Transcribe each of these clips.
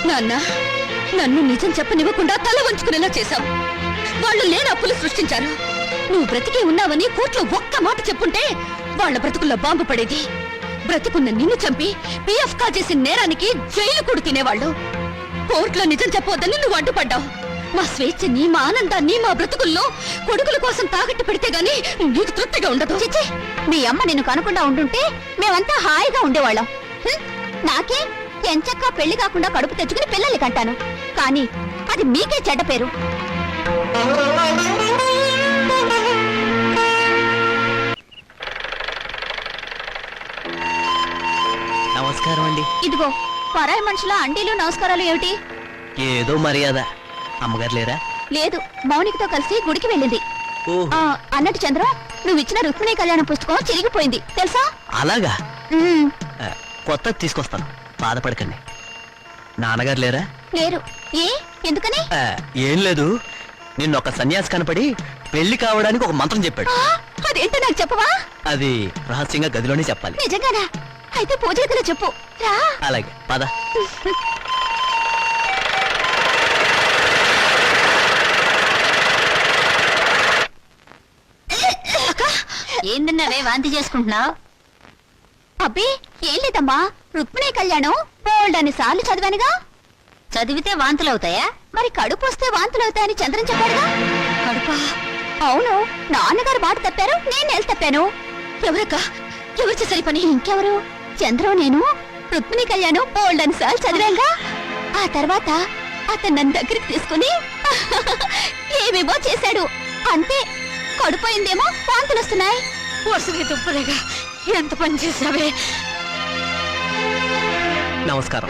నాన్న, నన్ను నిజం చెప్పనివ్వకుండా తల వంచుకునేలా చేశావు. వాళ్ళు లేని అప్పులు సృష్టించారు. నువ్వు బ్రతికే ఉన్నావని కోర్టులో ఒక్క మాట చెప్పుంటే వాళ్ళ బ్రతుకుల్లో బాంబు పడేది. బ్రతికున్న నిన్ను చంపి పిఎఫ్ కాజేసిన నేరానికి జైలు కూడా తినేవాళ్ళు. కోర్టులో నిజం చెప్పవద్దని నువ్వు అడ్డుపడ్డావు. మా స్వేచ్ఛని, మా ఆనందాన్ని, మా బ్రతుకుల్లో కొడుకుల కోసం తాకట్టు పెడితే గాని నీకు తృప్తిగా ఉండదు. చిచ్చి, మీ అమ్మ నిన్ను కనకుండా ఉండుంటే మేమంతా హాయిగా ఉండేవాళ్ళం. నాకే ఎంచక్కా పెళ్లి కాకుండా కడుపు తెచ్చుకుని పిల్లల్ని కంటాను. కానీ అది మీకే చెడ్డ పేరు. నమస్కారం అండి. ఇదిగో, పరాయి మనుషుల అండీలు నమస్కారాలు ఏమిటి? ఏదో మర్యాద. అమ్మగారు లేరా? లేదు, మౌనికతో కలిసి గుడికి వెళ్ళింది. అన్నట్టు చంద్ర, నువ్వు ఇచ్చిన రుక్మిణి కళ్యాణం పుస్తకం చిరిగిపోయింది తెలుసా? అలాగా? కొత్త తీసుకొస్తాను, బాధపడకండి. నాన్నగారు లేరా? లేరు. ఏ, ఎందుకని? ఏం లేదు, నిన్నొక సన్యాసి కనపడి పెళ్లి కావడానికి ఒక మంత్రం చెప్పాడు. అదేంటో నాకు చెప్పవా? అది రహస్యంగా గదిలోనే చెప్పాలి. నిజంగానా? అయితే పూజ గదిలో చెప్పు. రా. అలాగే, పద. ఏందన్నావే వాంతి చేసుకుంటున్నావు? అబ్బే ఏం లేదమ్మా, రుక్మిణి కళ్యాణం బోల్డని సార్లు చదివానుగా. చదివితే వాంతులు అవుతాయా? మరి కడుపు వస్తే వాంతులు అవుతాయని చంద్రన్ చెప్పాడుగా. కడుపా? అవును, నాన్నగారు బాట తప్పారు, నేను నెల తప్పాను. ఎవరక్క? ఎవరు చేసరి పని? ఇంకెవరు? చంద్రం నేను రుక్మిణి కళ్యాణం బోల్డని సార్లు చదివాంగా. ఆ తర్వాత అతను నన్ను దగ్గరికి తీసుకుని ఏమేమో చేశాడు. అంతే, కడుపోయిందేమో, వాంతులు వస్తున్నాయి. వరుసగా దుబ్బలేగా ఎంత పని చేసావే. నమస్కారం.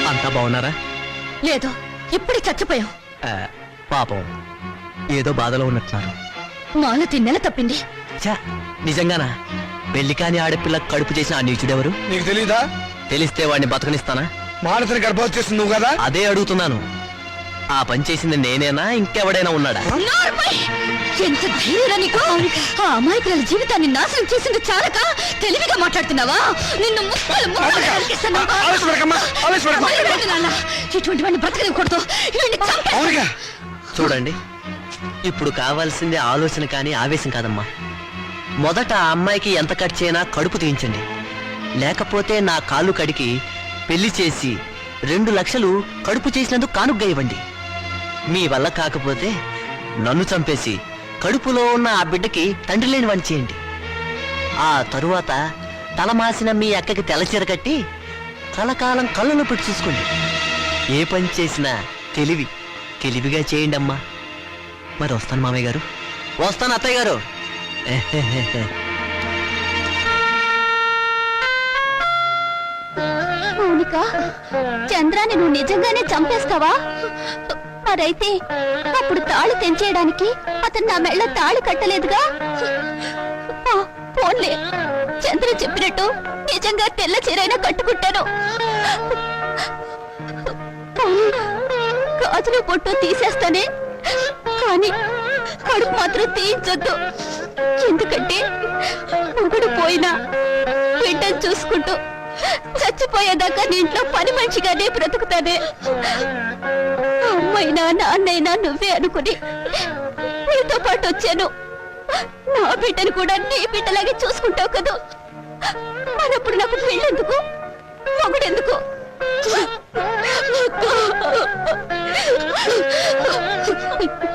అంతా బాగున్నారా? లేదు, ఇప్పుడే చచ్చిపోయావు. పాపం, ఏదో బాధలో ఉన్నట్టున్నారు. మాలతి నెల తప్పింది. నిజంగానా? పెళ్లి కాని ఆడపిల్ల కడుపు చేసిన ఆ నీచుడెవరు? నీకు తెలీదా? తెలిస్తే వాడిని బతకనిస్తానా? మానసిని గర్భవతి చేస్తుంది నువ్వు కదా? అదే అడుగుతున్నాను. ఆ పని చేసింది నేనేనా, ఇంకెవడైనా ఉన్నాడా? ఎంత ధైర్యం నీకు! ఆ అమాయకుల జీవితాన్ని నాశనం చేసింది చాలక తెలివిగా మాట్లాడుతున్నావా? నిన్ను ఇటువంటి వాడిని బ్రతకనివ్వకూడదు. చూడండి, ఇప్పుడు కావాల్సింది ఆలోచన కానీ ఆవేశం కాదమ్మా. మొదట ఆ అమ్మాయికి ఎంత ఖర్చైనా కడుపు తీయించండి. లేకపోతే నా కాళ్ళు కడికి పెళ్లి చేసి 2 లక్షలు కడుపు చేసినందుకు కానుగ్గా ఇవ్వండి. మీ వల్ల కాకపోతే నన్ను చంపేసి కడుపులో ఉన్న ఆ బిడ్డకి తండ్రి లేని వాణ్ణి చేయండి. ఆ తరువాత తలమాసిన మీ అక్కకి తెల్లచీర కట్టి కలకాలం కళ్ళను పెట్టి చూసుకోండి. ఏ పని చేసినా తెలివిగా చేయండి అమ్మా. మరి వస్తాను మామయ్య గారు. వస్తాను అత్తయ్య గారు. మౌనిక, చంద్రాన్ని నువ్వు నిజంగానే చంపేస్తావా? మరైతే అప్పుడు తాళి తెంచేయడానికి అతను నా మెళ్ళ తాళి కట్టలేదుగా. పోన్లే, చంద్ర చెప్పినట్టు నిజంగా తెల్ల చీరైనా కట్టుకుంటాను. గాజులు పొట్టు తీసేస్తానే, కానీ కడుపు మాత్రం తీయించొద్దు. ఎందుకంటే మొగుడు పోయినా బిడ్డను చూసుకుంటూ చచ్చిపోయేదాకా నీ ఇంట్లో పని మనిషిగానే బ్రతుకుతానే. అమ్మైనా నాన్నైనా నువ్వే అనుకుని నీతో పాటు వచ్చాను. నా బిడ్డను కూడా నీ బిడ్డలాగే చూసుకుంటావు కదా. మరప్పుడు నాకు పెళ్ళెందుకు, మొగుడెందుకు?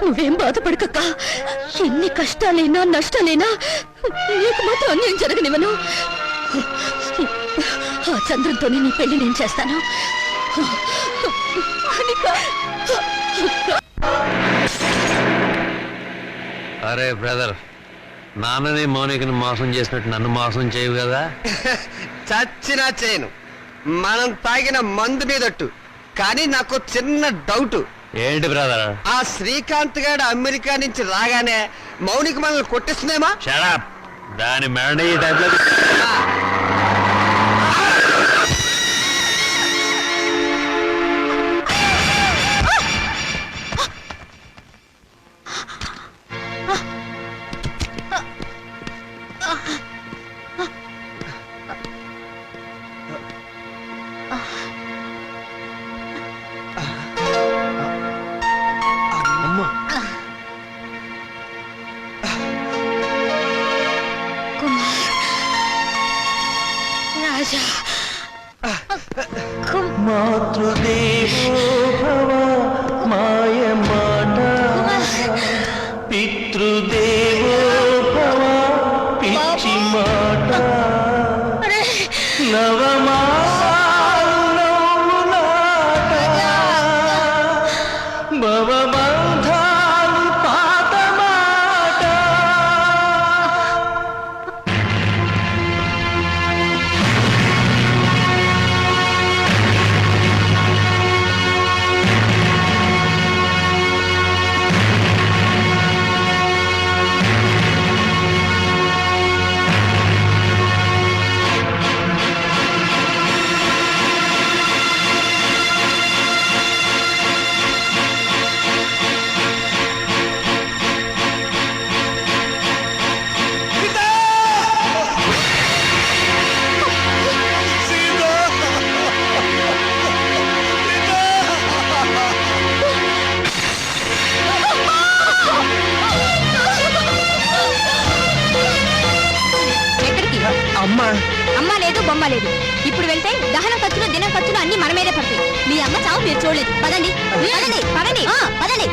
నువ్వేం బాధపడకక్క. ఎన్ని కష్టాలైనా నష్టాలైనా నీకు మాత్రం అన్యాయం జరగనివ్వను. ఆ చంద్రంతోనే నీ పెళ్లి నేను చేస్తాను. అరే బ్రదర్, నాన్నని మౌనికని మోసం చేసినట్టు నన్ను మోసం చేయవు కదా? చచ్చినా చేయను. మనం తాగిన మందు మీదట్టు. కానీ నాకు చిన్న డౌట్. ఏంటి బ్రదర్? ఆ శ్రీకాంత్ గారు అమెరికా నుంచి రాగానే మౌనిక మనల్ని కొట్టిస్తుందేమా? షడప్. దాని మెడ ఈ టైంలో రాజా మాతృదేవో భవ మాయ మాట పితృదేవో భవ పిచ్చి మాట భవబంధాలు పాత మాట ఎక్కడికి అమ్మా అమ్మ లేదు బొమ్మ లేదు ఇప్పుడు వెళ్తే దహన ఖర్చులు దినం ఖర్చులు అన్ని మన మీదే పడతాయి మీ అమ్మ చావు మీరు చూడలేదు పదండి పదండి పదండి పదండి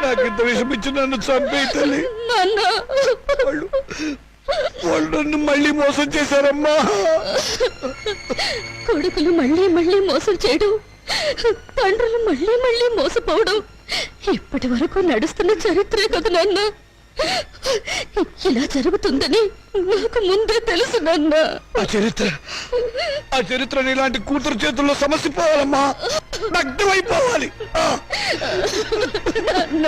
నాకింత విషమిచ్చి నన్ను చంపే తల్లి వాళ్ళు నన్ను మళ్ళీ మోసం చేశారమ్మా. కొడుకులు మళ్ళీ మళ్ళీ మోసం చేయడం తండ్రులు మళ్ళీ మళ్ళీ మోసపోవడం ఇప్పటి వరకు నడుస్తున్న చరిత్రే కదా నాన్న ఇలా జరుగుతుందని నాకు ముందే తెలుసు నాన్న ఆ చరిత్ర ఇలాంటి కూతురు చేతుల్లో సమస్య పోవాలమ్మా, నగ్నమైపోవాలి. నాన్న